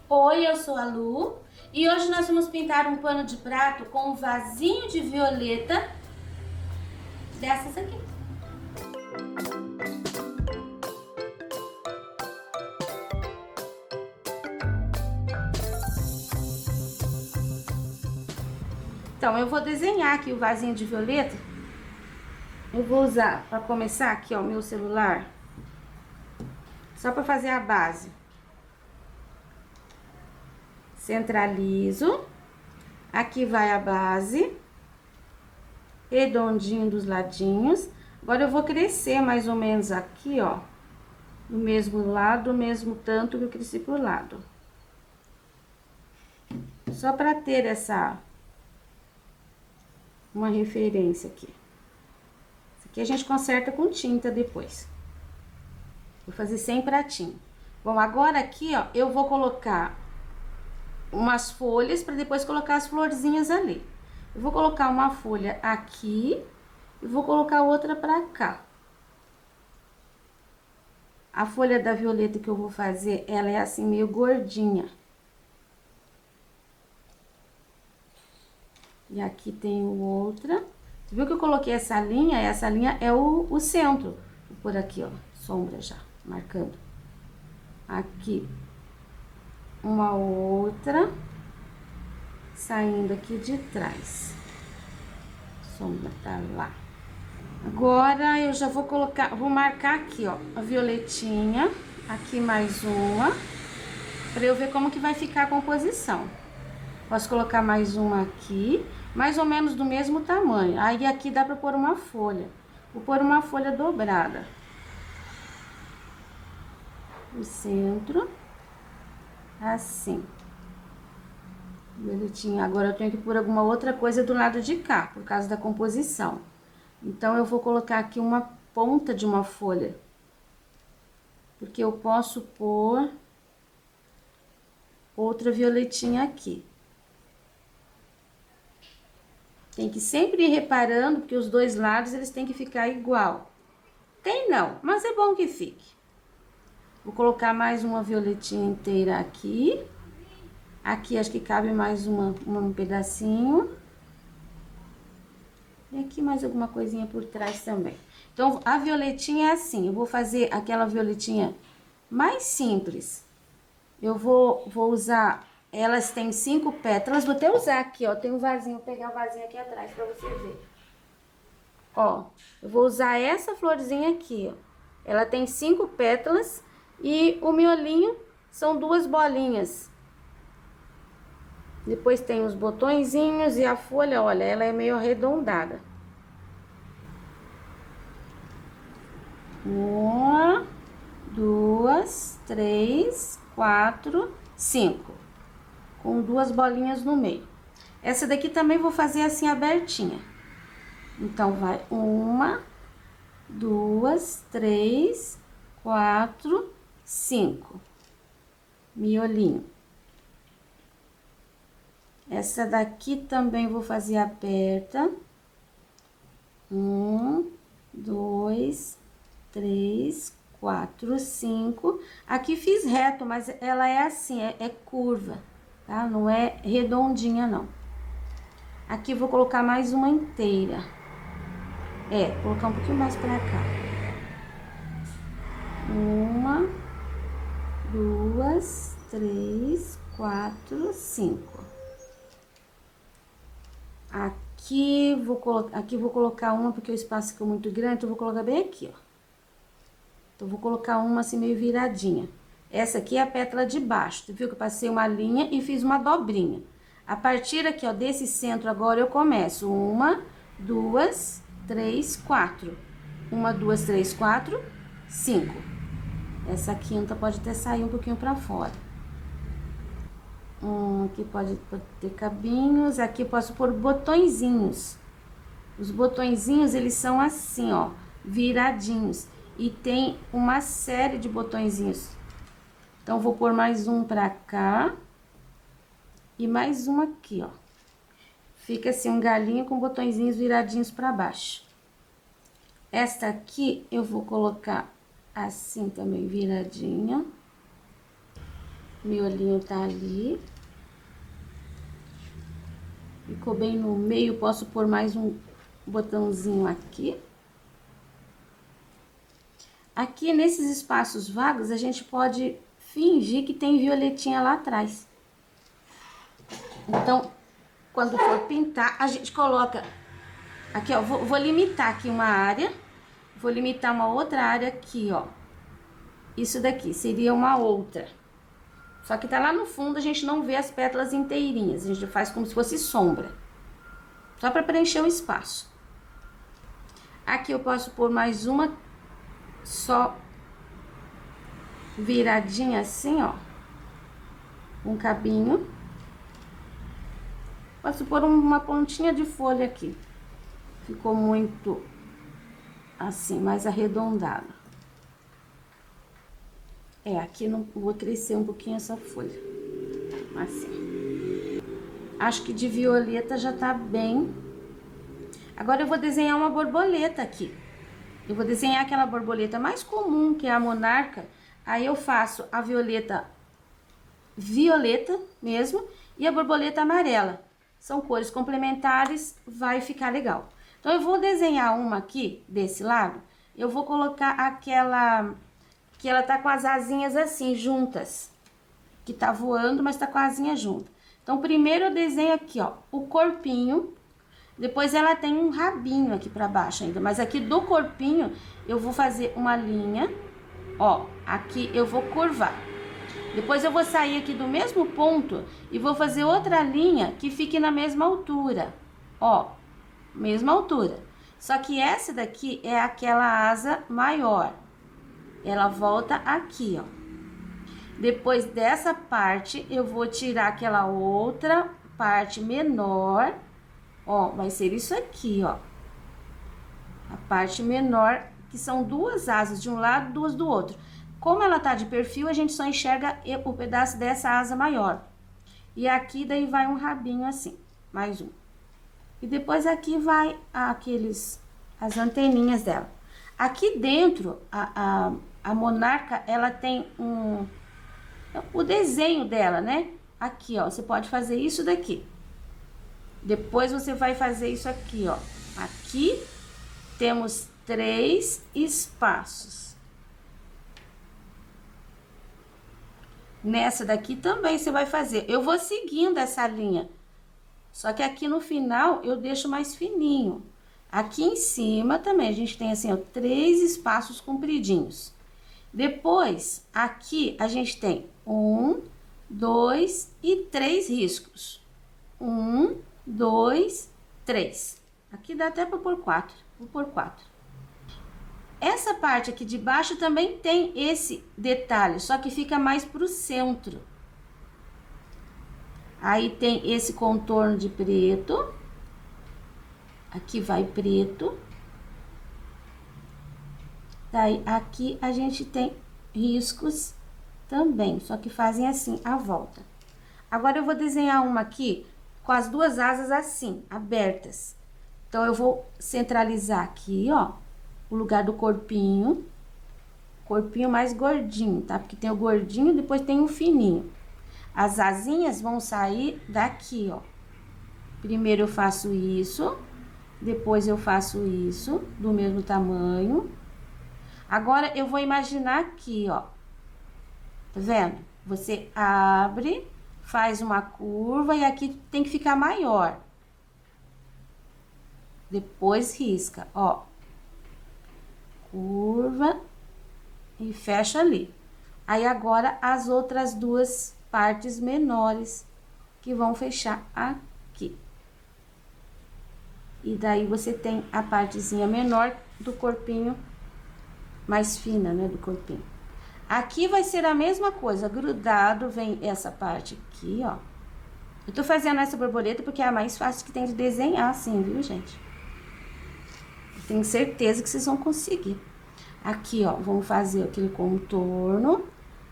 Oi, eu sou a Lu e hoje nós vamos pintar um pano de prato com um vasinho de violeta dessas aqui. Então, eu vou desenhar aqui o vasinho de violeta. Eu vou usar, para começar aqui, ó, o meu celular, só para fazer a base. Centralizo. Aqui vai a base, redondinho dos ladinhos. Agora eu vou crescer mais ou menos aqui, ó, do mesmo lado, o mesmo tanto que eu cresci pro lado. Só para ter uma referência aqui. Isso aqui a gente conserta com tinta depois. Vou fazer sem pratinho. Bom, agora aqui, ó, eu vou colocar umas folhas para depois colocar as florzinhas ali. Eu vou colocar uma folha aqui e vou colocar outra pra cá. A folha da violeta que eu vou fazer, ela é assim meio gordinha. E aqui tem outra. Você viu que eu coloquei essa linha? Essa linha é o centro. Vou pôr aqui, ó, sombra já, marcando. Aqui, uma outra, saindo aqui de trás. Sombra tá lá. Agora, eu já vou colocar, vou marcar aqui, ó, a violetinha. Aqui mais uma, pra eu ver como que vai ficar a composição. Posso colocar mais uma aqui, mais ou menos do mesmo tamanho. Aí, aqui dá pra pôr uma folha. Vou pôr uma folha dobrada. No centro, assim. Violetinha. Agora, eu tenho que pôr alguma outra coisa do lado de cá, por causa da composição. Então, eu vou colocar aqui uma ponta de uma folha. Porque eu posso pôr outra violetinha aqui. Tem que sempre ir reparando, porque os dois lados, eles têm que ficar igual. Tem não, mas é bom que fique. Vou colocar mais uma violetinha inteira aqui. Aqui, acho que cabe mais um pedacinho. E aqui mais alguma coisinha por trás também. Então, a violetinha é assim. Eu vou fazer aquela violetinha mais simples. Eu vou usar... Elas têm 5 pétalas. Vou até usar aqui, ó. Tem um vasinho. Vou pegar o vasinho aqui atrás pra você ver. Ó, eu vou usar essa florzinha aqui, ó. Ela tem 5 pétalas e o miolinho são 2 bolinhas. Depois tem os botõezinhos e a folha, olha, ela é meio arredondada. Uma, duas, três, quatro, 5. Com 2 bolinhas no meio. Essa daqui também vou fazer assim abertinha. Então, vai 1, 2, 3, 4, 5. Miolinho. Essa daqui também vou fazer aberta. 1, 2, 3, 4, 5. Aqui fiz reto, mas ela é assim, é curva, tá? Não é redondinha, não. Aqui vou colocar mais uma inteira. Colocar um pouquinho mais pra cá. 1, 2, 3, 4, 5. Aqui vou colocar uma, porque o espaço ficou muito grande, então vou colocar bem aqui, ó. Então, vou colocar uma assim meio viradinha. Essa aqui é a pétala de baixo. Tu viu que eu passei uma linha e fiz uma dobrinha. A partir aqui, ó, desse centro agora eu começo. 1, 2, 3, 4. 1, 2, 3, 4, 5. Essa quinta pode até sair um pouquinho pra fora. Aqui pode ter cabinhos. Aqui eu posso pôr botõezinhos. Os botõezinhos, eles são assim, ó, viradinhos. E tem uma série de botõezinhos. Então, vou pôr mais um pra cá. E mais um aqui, ó. Fica assim, um galinho com botõezinhos viradinhos pra baixo. Esta aqui, eu vou colocar assim também, viradinha. Miolinho tá ali. Ficou bem no meio, posso pôr mais um botãozinho aqui. Aqui nesses espaços vagos, a gente pode fingir que tem violetinha lá atrás. Então, quando for pintar, a gente coloca... Aqui, ó, vou limitar aqui uma área. Vou limitar uma outra área aqui, ó. Isso daqui seria uma outra. Só que tá lá no fundo, a gente não vê as pétalas inteirinhas. A gente faz como se fosse sombra. Só para preencher o espaço. Aqui eu posso pôr mais uma só viradinha assim, ó. Um cabinho. Posso pôr uma pontinha de folha aqui. Ficou muito assim, mais arredondado. Aqui não vou crescer um pouquinho essa folha. Assim. Acho que de violeta já tá bem. Agora eu vou desenhar uma borboleta aqui. Eu vou desenhar aquela borboleta mais comum, que é a monarca. Aí eu faço a violeta mesmo e a borboleta amarela. São cores complementares, vai ficar legal. Então eu vou desenhar uma aqui desse lado. Eu vou colocar aquela que ela tá com as asinhas assim juntas, que tá voando, mas tá com a asinha junta. Então primeiro eu desenho aqui, ó, o corpinho. Depois ela tem um rabinho aqui pra baixo ainda, mas aqui do corpinho eu vou fazer uma linha, ó, aqui eu vou curvar. Depois eu vou sair aqui do mesmo ponto e vou fazer outra linha que fique na mesma altura, ó, mesma altura. Só que essa daqui é aquela asa maior, ela volta aqui, ó. Depois dessa parte eu vou tirar aquela outra parte menor. Ó, vai ser isso aqui, ó. A parte menor, que são duas asas de um lado, duas do outro. Como ela tá de perfil, a gente só enxerga o pedaço dessa asa maior. E aqui daí vai um rabinho assim, mais um. E depois aqui vai as anteninhas dela. Aqui dentro, a monarca, ela tem o desenho dela, né? Aqui, ó, você pode fazer isso daqui. Depois você vai fazer isso aqui, ó. Aqui temos 3 espaços. Nessa daqui também você vai fazer. Eu vou seguindo essa linha. Só que aqui no final eu deixo mais fininho. Aqui em cima também a gente tem assim, ó, 3 espaços compridinhos. Depois, aqui a gente tem 1, 2 e 3 riscos. 1, 2, 3. Aqui dá até para pôr 4. Vou pôr 4. Essa parte aqui de baixo também tem esse detalhe, só que fica mais pro centro. Aí tem esse contorno de preto. Aqui vai preto. Daí aqui a gente tem riscos também, só que fazem assim a volta. Agora eu vou desenhar uma aqui com as duas asas assim, abertas. Então eu vou centralizar aqui, ó, o lugar do corpinho mais gordinho, tá? Porque tem o gordinho, depois tem o fininho. As asinhas vão sair daqui, ó. Primeiro eu faço isso, depois eu faço isso, do mesmo tamanho. Agora eu vou imaginar aqui, ó. Tá vendo? Você abre, faz uma curva e aqui tem que ficar maior. Depois risca, ó. Curva e fecha ali. Aí agora as outras duas partes menores que vão fechar aqui. E daí você tem a partezinha menor do corpinho, mais fina, né, do corpinho. Aqui vai ser a mesma coisa, grudado vem essa parte aqui, ó. Eu tô fazendo essa borboleta porque é a mais fácil que tem de desenhar assim, viu, gente? Tenho certeza que vocês vão conseguir. Aqui, ó, vamos fazer aquele contorno,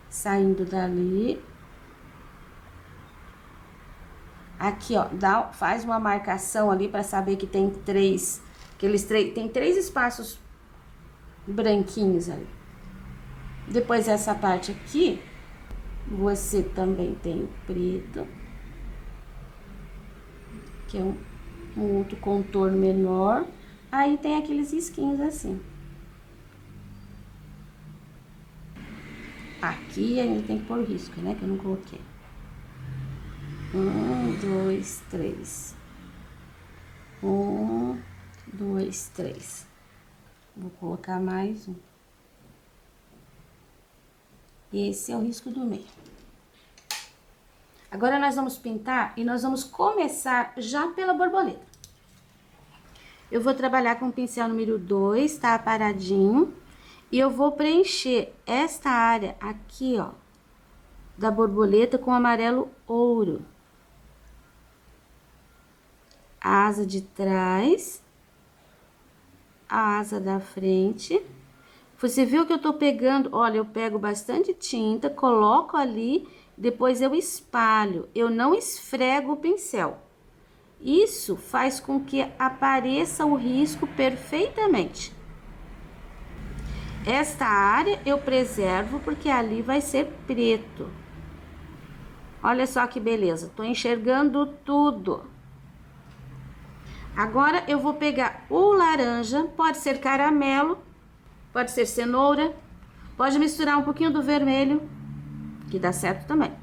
saindo dali. Aqui, ó, faz uma marcação ali para saber que tem tem 3 espaços branquinhos ali. Depois essa parte aqui, Você também tem o preto, que é um outro contorno menor. Aí tem aqueles risquinhos assim. Aqui ainda tem que pôr o risco, né? Que eu não coloquei. 1, 2, 3. 1, 2, 3. Vou colocar mais um. Esse é o risco do meio. Agora nós vamos pintar e nós vamos começar já pela borboleta. Eu vou trabalhar com o pincel número 2, tá paradinho. E eu vou preencher esta área aqui, ó, da borboleta com amarelo ouro. A asa de trás, a asa da frente. Você viu que eu tô pegando, olha, eu pego bastante tinta, coloco ali, depois eu espalho. Eu não esfrego o pincel. Isso faz com que apareça o risco perfeitamente. Esta área eu preservo porque ali vai ser preto. Olha só que beleza, tô enxergando tudo. Agora eu vou pegar o laranja, pode ser caramelo, pode ser cenoura, pode misturar um pouquinho do vermelho, que dá certo também.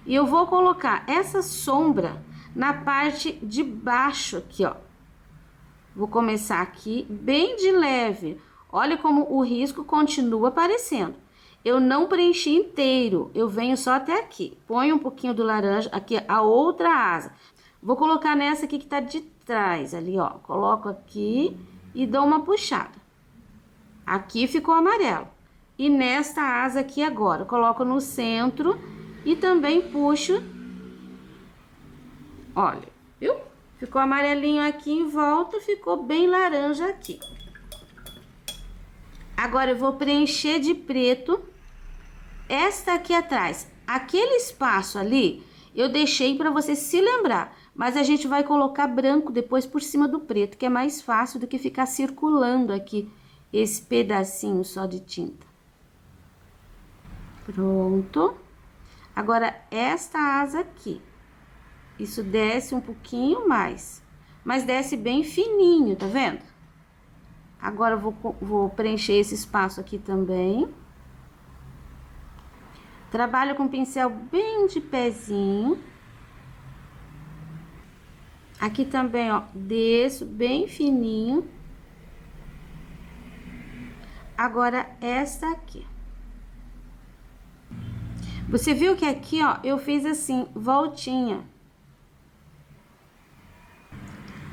E eu vou colocar essa sombra na parte de baixo aqui, ó. Vou começar aqui bem de leve. Olha como o risco continua aparecendo. Eu não preenchi inteiro, eu venho só até aqui. Ponho um pouquinho do laranja, aqui a outra asa. Vou colocar nessa aqui que tá de trás, ali, ó. Coloco aqui e dou uma puxada. Aqui ficou amarelo. E nesta asa aqui agora, coloco no centro e também puxo. Olha, viu? Ficou amarelinho aqui em volta, ficou bem laranja aqui. Agora eu vou preencher de preto esta aqui atrás. Aquele espaço ali eu deixei para você se lembrar, mas a gente vai colocar branco depois por cima do preto, que é mais fácil do que ficar circulando aqui esse pedacinho só de tinta. Pronto. Agora esta asa aqui. Isso desce um pouquinho mais, mas desce bem fininho, tá vendo? Agora eu vou preencher esse espaço aqui também. Trabalho com pincel bem de pezinho. Aqui também, ó, desço bem fininho. Agora, esta aqui. Você viu que aqui, ó, eu fiz assim, voltinha.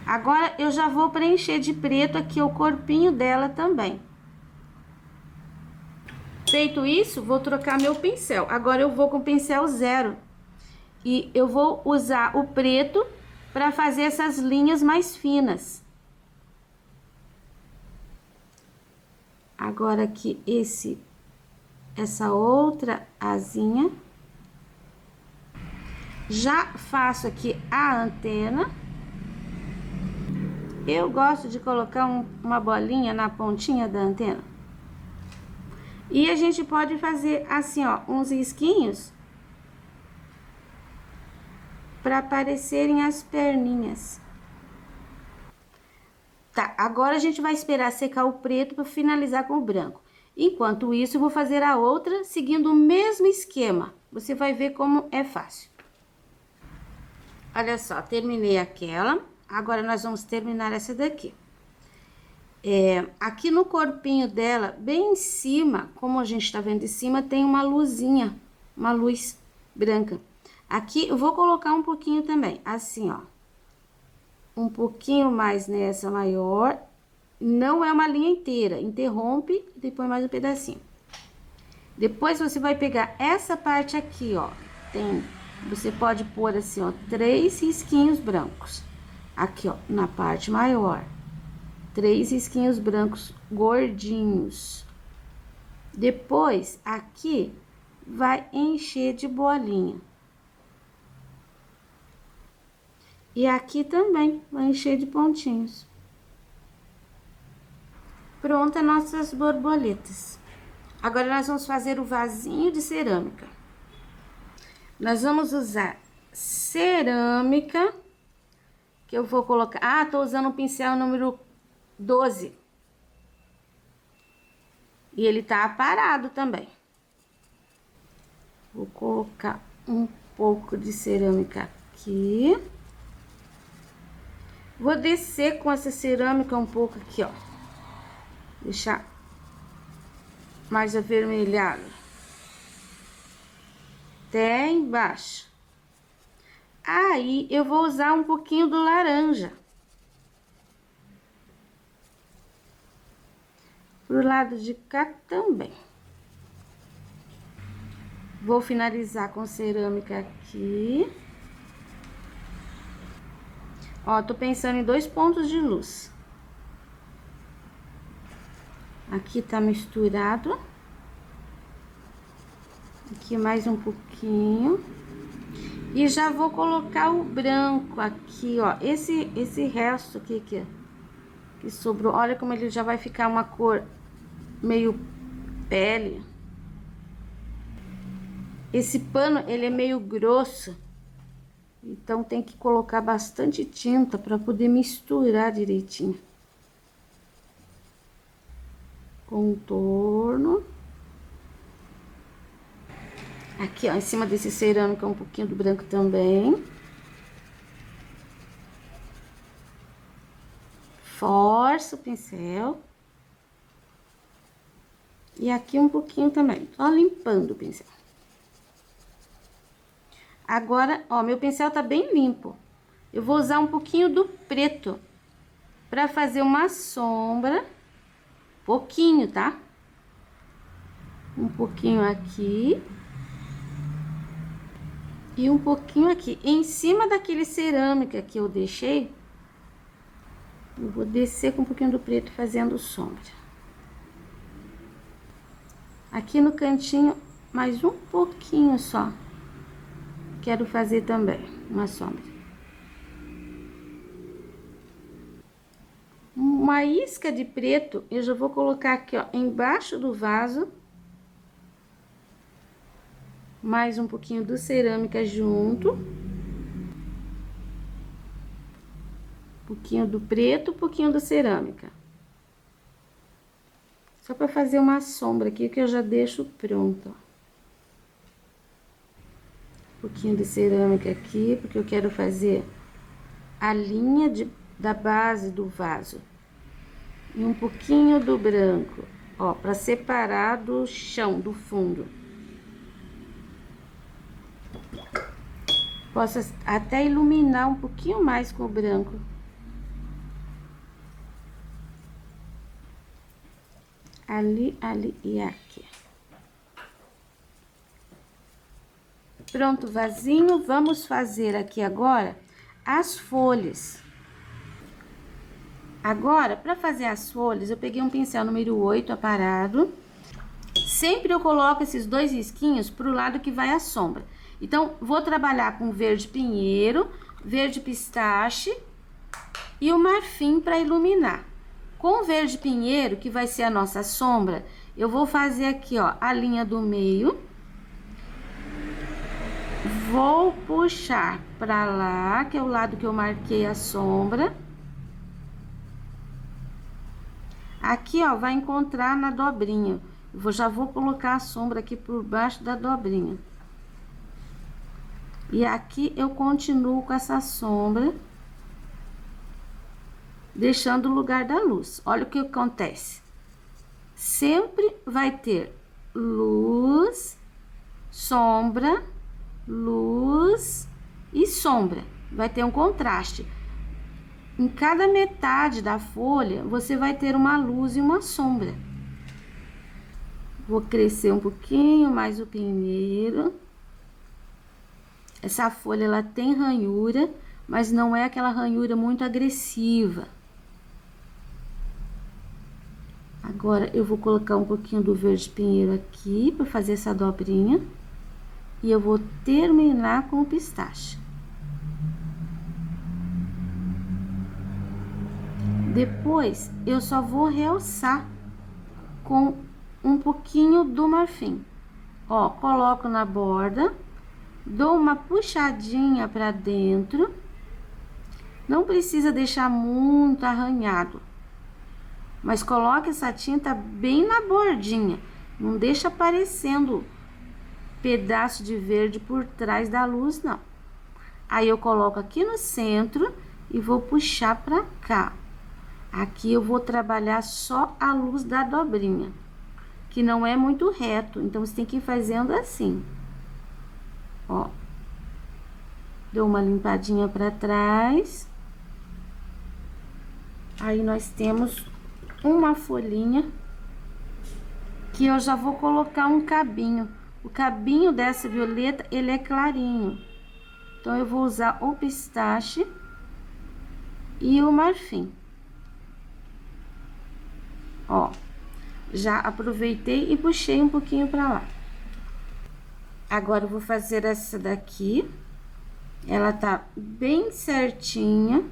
Agora, eu já vou preencher de preto aqui o corpinho dela também. Feito isso, vou trocar meu pincel. Agora, eu vou com o pincel 0. E eu vou usar o preto para fazer essas linhas mais finas. Agora, aqui, essa outra asinha. Já faço aqui a antena. Eu gosto de colocar uma bolinha na pontinha da antena. E a gente pode fazer assim, ó, uns risquinhos para aparecerem as perninhas. Tá, agora a gente vai esperar secar o preto para finalizar com o branco. Enquanto isso, eu vou fazer a outra seguindo o mesmo esquema. Você vai ver como é fácil. Olha só, terminei aquela. Agora, nós vamos terminar essa daqui. Aqui no corpinho dela, bem em cima, como a gente tá vendo de cima, tem uma luzinha, uma luz branca. Aqui, eu vou colocar um pouquinho também, assim, ó. Um pouquinho mais nessa maior. Não é uma linha inteira, interrompe e depois mais um pedacinho. Depois, você vai pegar essa parte aqui, ó. Você pode pôr assim, ó, 3 risquinhos brancos. Aqui, ó, na parte maior. 3 risquinhos brancos gordinhos. Depois, aqui, vai encher de bolinha. E aqui também vai encher de pontinhos. Pronta nossas borboletas. Agora, nós vamos fazer o vasinho de cerâmica. Nós vamos usar cerâmica, que eu vou colocar... Ah, tô usando o pincel número 12. E ele tá aparado também. Vou colocar um pouco de cerâmica aqui. Vou descer com essa cerâmica um pouco aqui, ó. Deixar mais avermelhado. Até embaixo. Aí, eu vou usar um pouquinho do laranja. Pro lado de cá também. Vou finalizar com cerâmica aqui. Ó, tô pensando em 2 pontos de luz. Aqui tá misturado. Aqui mais um pouquinho. E já vou colocar o branco aqui, ó. Esse resto aqui que sobrou. Olha como ele já vai ficar uma cor meio pele. Esse pano, ele é meio grosso. Então, tem que colocar bastante tinta para poder misturar direitinho. Contorno. Aqui, ó, em cima desse cerâmica, um pouquinho do branco também. Força o pincel. E aqui um pouquinho também. Só limpando o pincel. Agora, ó, meu pincel tá bem limpo. Eu vou usar um pouquinho do preto pra fazer uma sombra. Pouquinho, tá? Um pouquinho aqui. E um pouquinho aqui. Em cima daquele cerâmica que eu deixei, eu vou descer com um pouquinho do preto fazendo sombra. Aqui no cantinho, mais um pouquinho só. Quero fazer também uma sombra. Uma isca de preto, eu já vou colocar aqui, ó, embaixo do vaso. Mais um pouquinho do cerâmica junto. Um pouquinho do preto, um pouquinho do cerâmica. Só para fazer uma sombra aqui que eu já deixo pronto, ó. Um pouquinho de cerâmica aqui, porque eu quero fazer a linha da base do vaso. E um pouquinho do branco, ó, para separar do chão, do fundo. Posso até iluminar um pouquinho mais com o branco. Ali, ali e aqui. Pronto, vasinho. Vamos fazer aqui agora as folhas. Agora, para fazer as folhas, eu peguei um pincel número 8 aparado. Sempre eu coloco esses 2 risquinhos pro lado que vai a sombra. Então, vou trabalhar com verde pinheiro, verde pistache e o marfim para iluminar. Com o verde pinheiro, que vai ser a nossa sombra, eu vou fazer aqui, ó, a linha do meio. Vou puxar para lá, que é o lado que eu marquei a sombra. Aqui, ó, vai encontrar na dobrinha. Já vou colocar a sombra aqui por baixo da dobrinha. E aqui eu continuo com essa sombra, deixando o lugar da luz. Olha o que acontece. Sempre vai ter luz, sombra, luz e sombra. Vai ter um contraste. Em cada metade da folha, você vai ter uma luz e uma sombra. Vou crescer um pouquinho mais o pinheiro. Essa folha, ela tem ranhura, mas não é aquela ranhura muito agressiva. Agora, eu vou colocar um pouquinho do verde pinheiro aqui, para fazer essa dobrinha. E eu vou terminar com o pistache. Depois, eu só vou realçar com um pouquinho do marfim. Ó, coloco na borda Dou uma puxadinha pra dentro. Não precisa deixar muito arranhado, mas coloque essa tinta bem na bordinha. Não deixa aparecendo pedaço de verde por trás da luz, não. Aí eu coloco aqui no centro e vou puxar pra cá. Aqui eu vou trabalhar só a luz da dobrinha, que não é muito reto, então você tem que ir fazendo assim. Ó. Dou uma limpadinha pra trás. Aí nós temos uma folhinha que eu já vou colocar um cabinho. O cabinho dessa violeta, ele é clarinho. Então, eu vou usar o pistache e o marfim. Ó, já aproveitei e puxei um pouquinho pra lá. Agora, eu vou fazer essa daqui. Ela tá bem certinha.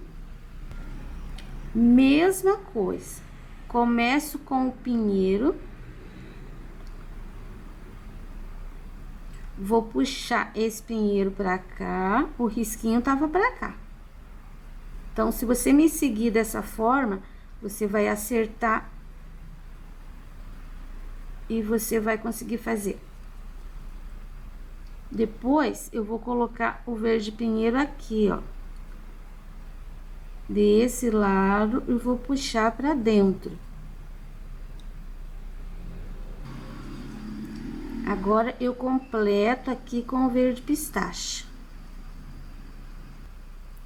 Mesma coisa. Começo com o pinheiro. Vou puxar esse pinheiro pra cá. O risquinho tava pra cá. Então, se você me seguir dessa forma, você vai acertar e você vai conseguir fazer. Depois, eu vou colocar o verde pinheiro aqui, ó. Desse lado, e vou puxar pra dentro. Agora, eu completo aqui com o verde pistache.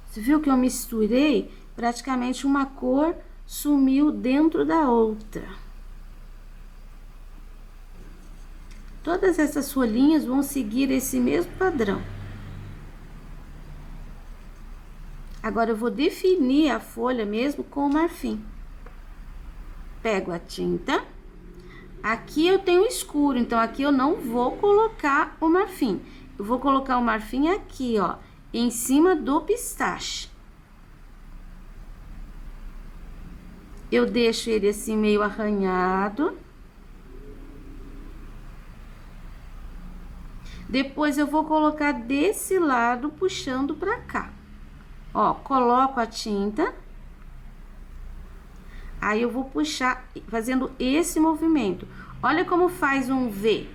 Você viu que eu misturei? Praticamente uma cor sumiu dentro da outra. Todas essas folhinhas vão seguir esse mesmo padrão. Agora, eu vou definir a folha mesmo com o marfim. Pego a tinta. Aqui eu tenho escuro, então aqui eu não vou colocar o marfim. Eu vou colocar o marfim aqui, ó, em cima do pistache. Eu deixo ele assim meio arranhado. Depois eu vou colocar desse lado, puxando pra cá. Ó, coloco a tinta. Aí, eu vou puxar, fazendo esse movimento. Olha como faz um V.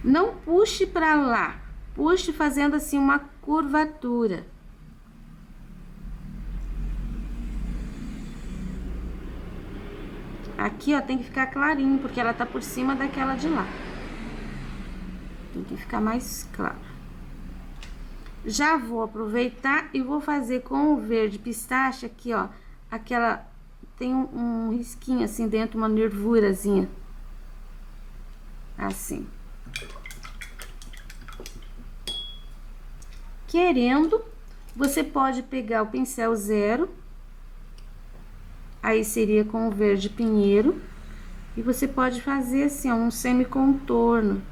Não puxe pra lá. Puxe fazendo assim uma curvatura. Aqui, ó, tem que ficar clarinho, porque ela tá por cima daquela de lá. Tem que ficar mais claro. Já vou aproveitar e vou fazer com o verde pistache aqui, ó. Aquela... Tem um risquinho assim dentro, uma nervurazinha. Assim. Querendo, você pode pegar o pincel zero. Aí, seria com o verde pinheiro. E você pode fazer assim, ó, um semicontorno.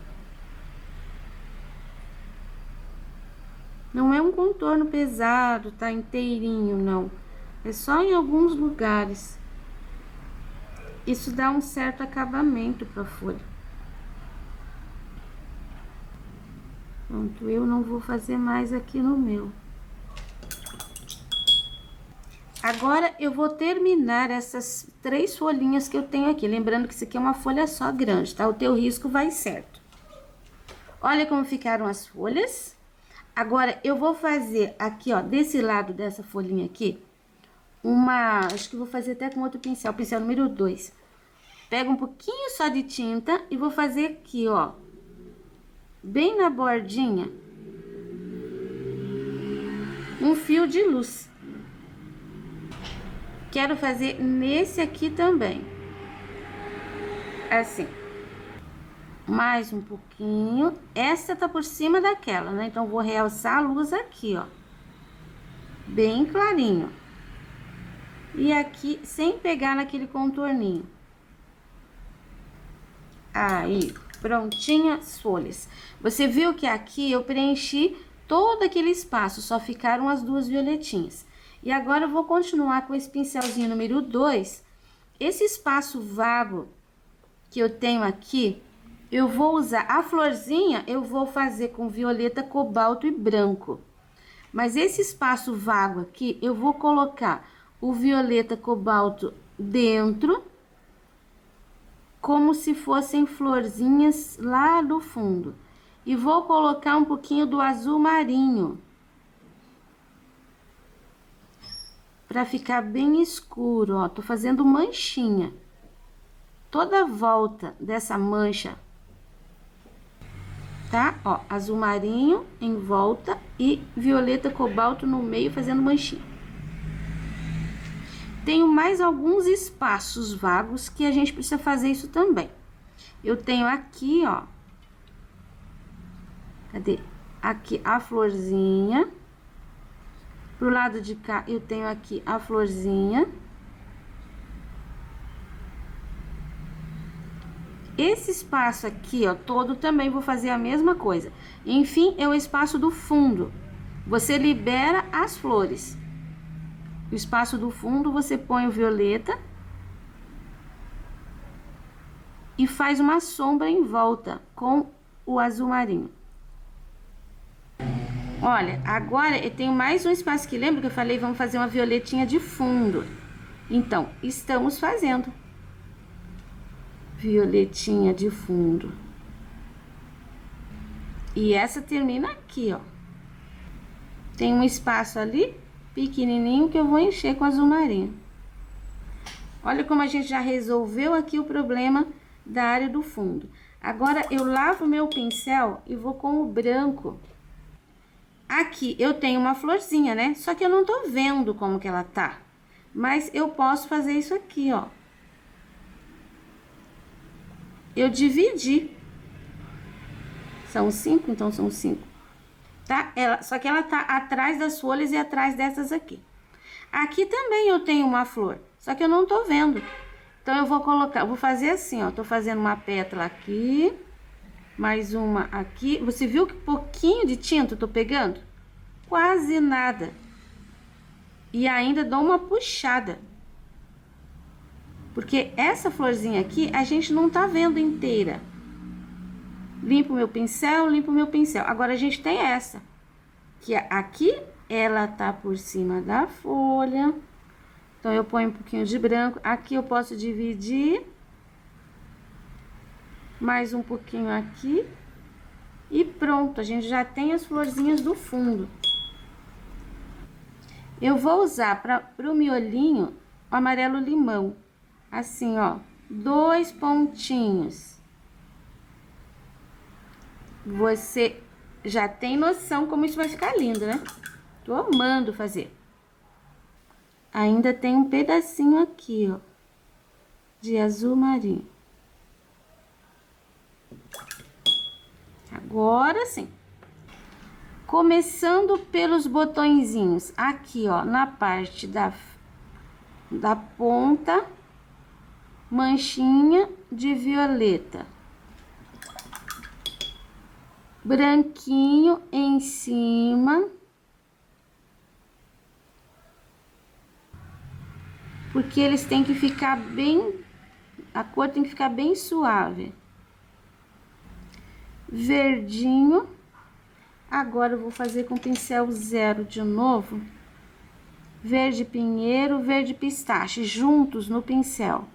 Não é um contorno pesado, tá inteirinho, não. É só em alguns lugares. Isso dá um certo acabamento pra folha. Pronto, eu não vou fazer mais aqui no meu. Agora, eu vou terminar essas 3 folhinhas que eu tenho aqui. Lembrando que isso aqui é uma folha só grande, tá? O teu risco vai certo. Olha como ficaram as folhas. Agora, eu vou fazer aqui, ó, desse lado dessa folhinha aqui, acho que vou fazer até com outro pincel, pincel número 2. Pego um pouquinho só de tinta e vou fazer aqui, ó, bem na bordinha, um fio de luz. Quero fazer nesse aqui também. Assim. Mais um pouquinho. Essa tá por cima daquela, né? Então, vou realçar a luz aqui, ó. Bem clarinho. E aqui, sem pegar naquele contorninho. Aí, prontinha as folhas. Você viu que aqui eu preenchi todo aquele espaço, só ficaram as 2 violetinhas. E agora, eu vou continuar com esse pincelzinho número 2. Esse espaço vago que eu tenho aqui, Eu vou usar a florzinha, eu vou fazer com violeta, cobalto e branco. Mas esse espaço vago aqui, eu vou colocar o violeta, cobalto dentro, como se fossem florzinhas lá do fundo. E vou colocar um pouquinho do azul marinho, para ficar bem escuro, ó. Tô fazendo manchinha. Toda a volta dessa mancha, tá? Ó, azul marinho em volta e violeta, cobalto no meio, fazendo manchinha. Tenho mais alguns espaços vagos que a gente precisa fazer isso também. Eu tenho aqui, ó. Cadê? Aqui a florzinha. Pro lado de cá, eu tenho aqui a florzinha. Esse espaço aqui, ó, todo também vou fazer a mesma coisa. Enfim, é o espaço do fundo. Você libera as flores. O espaço do fundo, você põe o violeta e faz uma sombra em volta com o azul marinho. Olha, agora eu tenho mais um espaço que lembra que eu falei, vamos fazer uma violetinha de fundo. Então, estamos fazendo violetinha de fundo. E essa termina aqui, ó. Tem um espaço ali pequenininho que eu vou encher com azul marinho. Olha como a gente já resolveu aqui o problema da área do fundo. Agora eu lavo meu pincel e vou com o branco. Aqui eu tenho uma florzinha, né? Só que eu não tô vendo como que ela tá. Mas eu posso fazer isso aqui, ó. Eu dividi. São 5, então são 5. Tá? Só que ela tá atrás das folhas e atrás dessas aqui. Aqui também eu tenho uma flor, só que eu não tô vendo. Então, eu vou colocar, vou fazer assim, ó. Tô fazendo uma pétala aqui, mais uma aqui. Você viu que pouquinho de tinta eu tô pegando? Quase nada. E ainda dou uma puxada. Porque essa florzinha aqui, a gente não tá vendo inteira. Limpo meu pincel, limpo meu pincel. Agora, a gente tem essa. Que aqui, ela tá por cima da folha. Então, eu ponho um pouquinho de branco. Aqui, eu posso dividir. Mais um pouquinho aqui. E pronto, a gente já tem as florzinhas do fundo. Eu vou usar pro miolinho o amarelo limão. Assim, ó. 2 pontinhos. Você já tem noção como isso vai ficar lindo, né? Tô amando fazer. Ainda tem um pedacinho aqui, ó, de azul marinho. Agora sim. Começando pelos botõezinhos. Aqui, ó, na parte da ponta, manchinha de violeta. Branquinho em cima. Porque eles têm que ficar bem... A cor tem que ficar bem suave. Verdinho. Agora, eu vou fazer com pincel zero de novo. Verde pinheiro, verde pistache, juntos no pincel.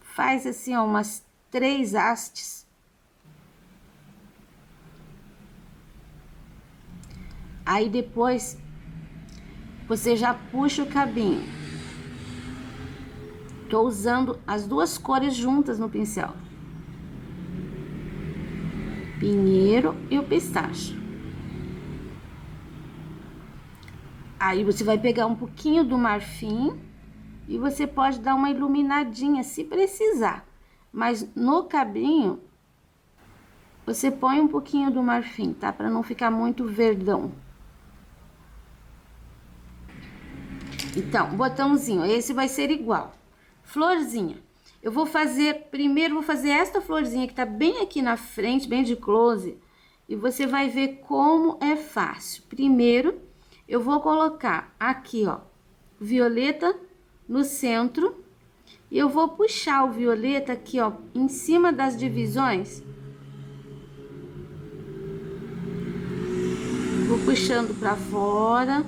Faz assim, ó, umas 3 hastes. Aí, depois, você já puxa o cabinho. Tô usando as duas cores juntas no pincel. Pinheiro e o pistache. Aí, você vai pegar um pouquinho do marfim e você pode dar uma iluminadinha se precisar. Mas no cabinho, você põe um pouquinho do marfim, tá? Pra não ficar muito verdão. Então, botãozinho, esse vai ser igual. Florzinha. Eu vou fazer, primeiro vou fazer esta florzinha que tá bem aqui na frente, bem de close. E você vai ver como é fácil. Primeiro, eu vou colocar aqui, ó, violeta, no centro. E eu vou puxar o violeta aqui, ó, em cima das divisões. Vou puxando pra fora,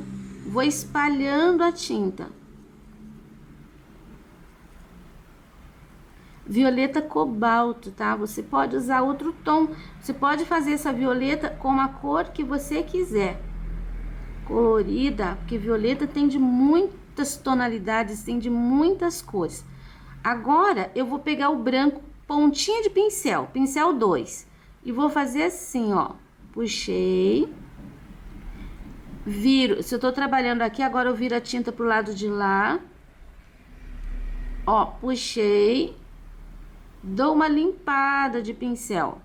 vou espalhando a tinta. Violeta cobalto, tá? Você pode usar outro tom, você pode fazer essa violeta com a cor que você quiser. Colorida, porque violeta tem de muitas tonalidades, tem de muitas cores. Agora, eu vou pegar o branco, pontinha de pincel, pincel 2. E vou fazer assim, ó. Puxei. Viro, se eu tô trabalhando aqui, agora eu viro a tinta pro lado de lá. Ó, puxei. Dou uma limpada de pincel.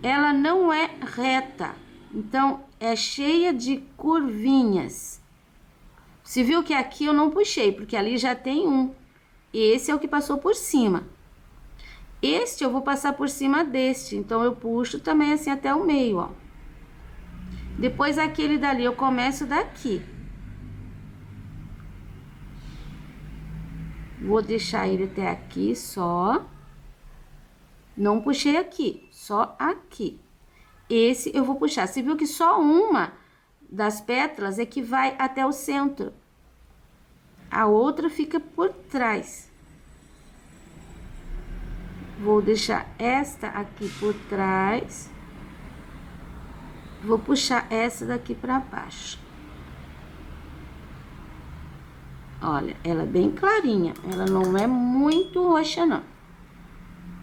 Ela não é reta, então é cheia de curvinhas. Você viu que aqui eu não puxei, porque ali já tem um. Esse é o que passou por cima. Este eu vou passar por cima deste, então eu puxo também assim até o meio, ó. Depois aquele dali eu começo daqui. Vou deixar ele até aqui só. Não puxei aqui, só aqui. Esse eu vou puxar. Você viu que só uma das pétalas é que vai até o centro. A outra fica por trás. Vou deixar esta aqui por trás. Vou puxar essa daqui pra baixo. Olha, ela é bem clarinha. Ela não é muito roxa, não.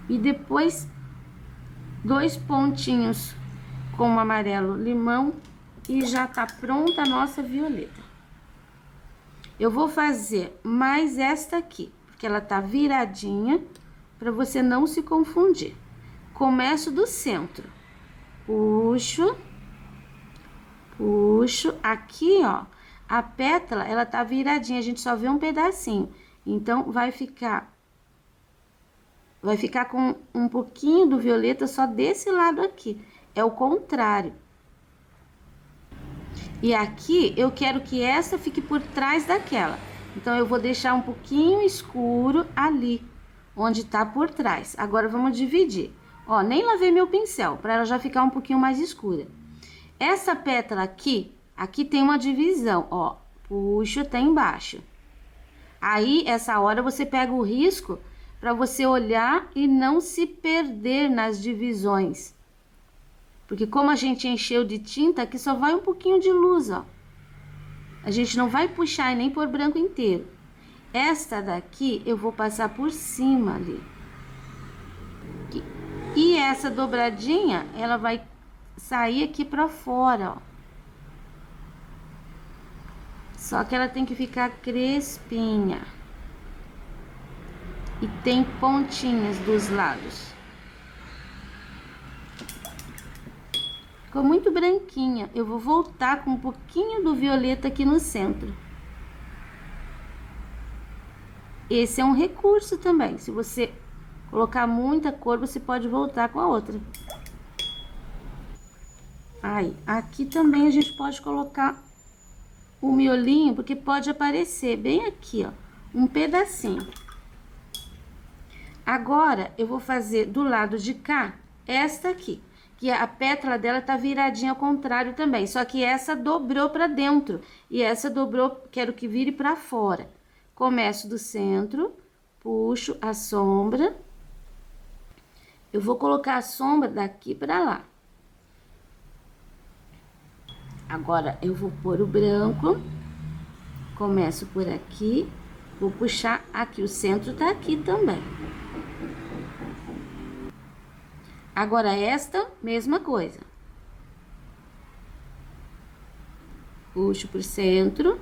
E depois, 2 pontinhos com o amarelo limão e já tá pronta a nossa violeta. Eu vou fazer mais esta aqui, porque ela tá viradinha, para você não se confundir. Começo do centro. Puxo. Puxo. Aqui, ó, a pétala, ela tá viradinha, a gente só vê um pedacinho. Então, vai ficar com um pouquinho do violeta só desse lado aqui. É o contrário. E aqui, eu quero que essa fique por trás daquela. Então, eu vou deixar um pouquinho escuro ali, onde tá por trás. Agora, vamos dividir. Ó, nem lavei meu pincel, para ela já ficar um pouquinho mais escura. Essa pétala aqui tem uma divisão, ó. Puxo até embaixo. Aí, essa hora, você pega o risco para você olhar e não se perder nas divisões. Porque como a gente encheu de tinta, aqui só vai um pouquinho de luz, ó. A gente não vai puxar e nem pôr branco inteiro. Esta daqui eu vou passar por cima ali. E essa dobradinha, ela vai sair aqui pra fora, ó. Só que ela tem que ficar crespinha. E tem pontinhas dos lados. Ficou muito branquinha. Eu vou voltar com um pouquinho do violeta aqui no centro. Esse é um recurso também. Se você colocar muita cor, você pode voltar com a outra. Aí, aqui também a gente pode colocar o miolinho, porque pode aparecer bem aqui, ó, um pedacinho. Agora, eu vou fazer do lado de cá, esta aqui, que a pétala dela tá viradinha ao contrário também, só que essa dobrou pra dentro, e essa dobrou, quero que vire pra fora. Começo do centro, puxo a sombra, eu vou colocar a sombra daqui pra lá. Agora, eu vou pôr o branco, começo por aqui, vou puxar aqui, o centro tá aqui também. Agora, esta, mesma coisa. Puxo pro centro.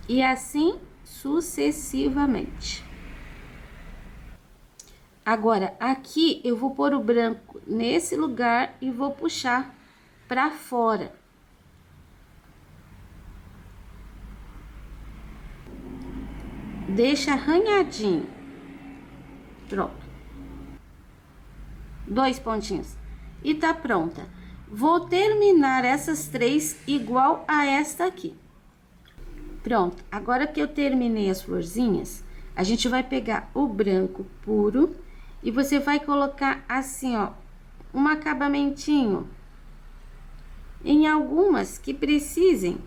E assim, sucessivamente. Agora, aqui, eu vou pôr o branco nesse lugar e vou puxar pra fora. Deixa arranhadinho. Pronto. 2 pontinhos. E tá pronta. Vou terminar essas 3 igual a esta aqui. Pronto, agora que eu terminei as florzinhas, a gente vai pegar o branco puro e você vai colocar assim, ó, um acabamentinho em algumas que precisem.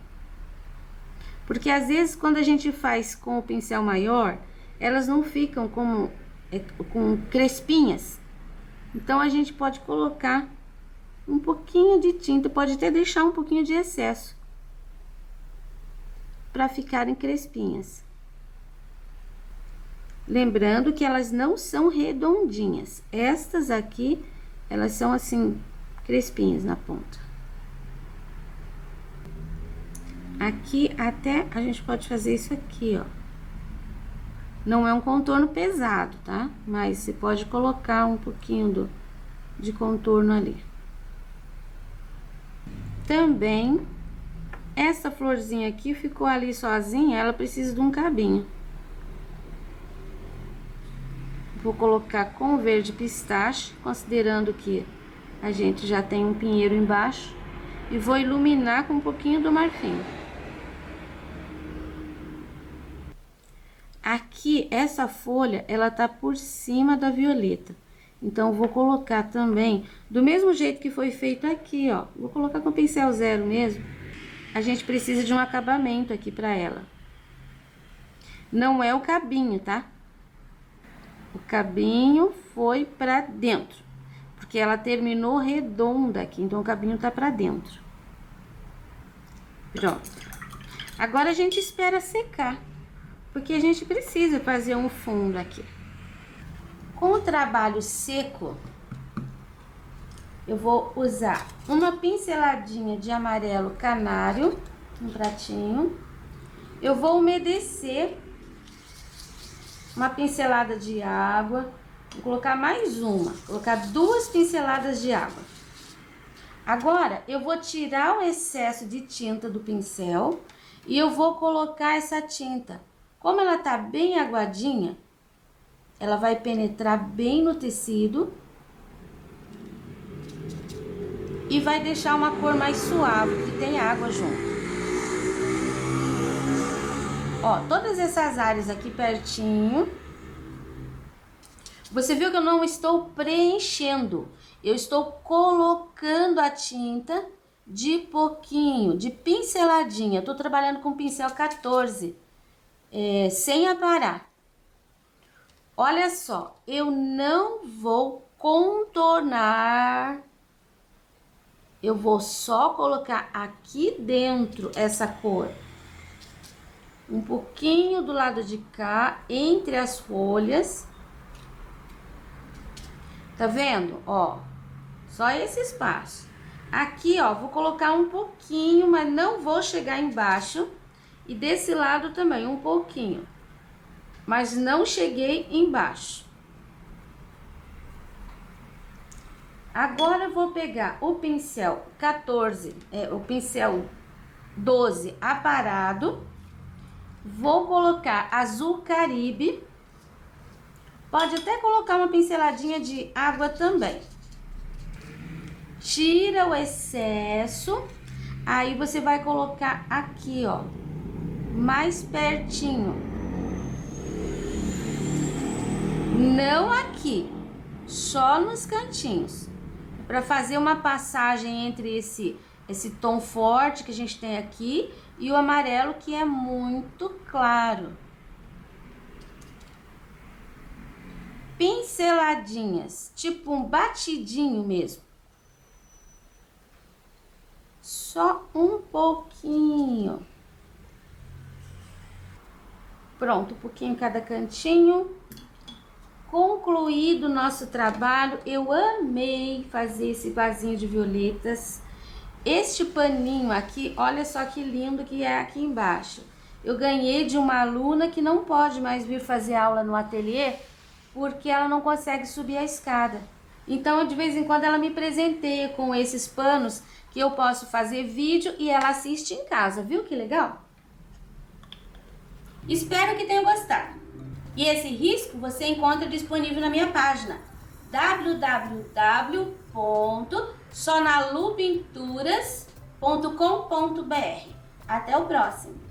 Porque às vezes quando a gente faz com o pincel maior, elas não ficam com crespinhas. Então a gente pode colocar um pouquinho de tinta, pode até deixar um pouquinho de excesso para ficarem crespinhas. Lembrando que elas não são redondinhas. Estas aqui, elas são assim, crespinhas na ponta. Aqui até a gente pode fazer isso aqui, ó. Não é um contorno pesado, tá? Mas você pode colocar um pouquinho de contorno ali. Também, essa florzinha aqui ficou ali sozinha, ela precisa de um cabinho. Vou colocar com verde pistache, considerando que a gente já tem um pinheiro embaixo. E vou iluminar com um pouquinho do marfim. Aqui, essa folha, ela tá por cima da violeta. Então, vou colocar também, do mesmo jeito que foi feito aqui, ó. Vou colocar com pincel zero mesmo. A gente precisa de um acabamento aqui pra ela. Não é o cabinho, tá? O cabinho foi pra dentro. Porque ela terminou redonda aqui, então o cabinho tá pra dentro. Pronto. Agora, a gente espera secar. Porque a gente precisa fazer um fundo aqui. Com o trabalho seco, eu vou usar uma pinceladinha de amarelo canário, um pratinho. Eu vou umedecer uma pincelada de água. Vou colocar mais uma, colocar 2 pinceladas de água. Agora, eu vou tirar o excesso de tinta do pincel e eu vou colocar essa tinta. Como ela tá bem aguadinha, ela vai penetrar bem no tecido e vai deixar uma cor mais suave, que tem água junto. Ó, todas essas áreas aqui pertinho. Você viu que eu não estou preenchendo, eu estou colocando a tinta de pouquinho, de pinceladinha. Eu tô trabalhando com pincel 14. Sem aparar. Olha só, eu não vou contornar, eu vou só colocar aqui dentro essa cor. Um pouquinho do lado de cá, entre as folhas. Tá vendo? Ó, só esse espaço. Aqui, ó, vou colocar um pouquinho, mas não vou chegar embaixo. E desse lado também, um pouquinho. Mas não cheguei embaixo. Agora eu vou pegar o pincel 14, o pincel 12 aparado. Vou colocar azul Caribe. Pode até colocar uma pinceladinha de água também. Tira o excesso. Aí você vai colocar aqui, ó, mais pertinho. Não aqui, só nos cantinhos. Para fazer uma passagem entre esse tom forte que a gente tem aqui e o amarelo, que é muito claro. Pinceladinhas, tipo um batidinho mesmo. Só um pouquinho. Pronto, um pouquinho em cada cantinho. Concluído o nosso trabalho, eu amei fazer esse vasinho de violetas. Este paninho aqui, olha só que lindo que é aqui embaixo. Eu ganhei de uma aluna que não pode mais vir fazer aula no ateliê, porque ela não consegue subir a escada. Então, de vez em quando, ela me presenteia com esses panos que eu posso fazer vídeo e ela assiste em casa, viu que legal? Espero que tenham gostado. E esse risco você encontra disponível na minha página www.sonalupinturas.com.br. Até o próximo!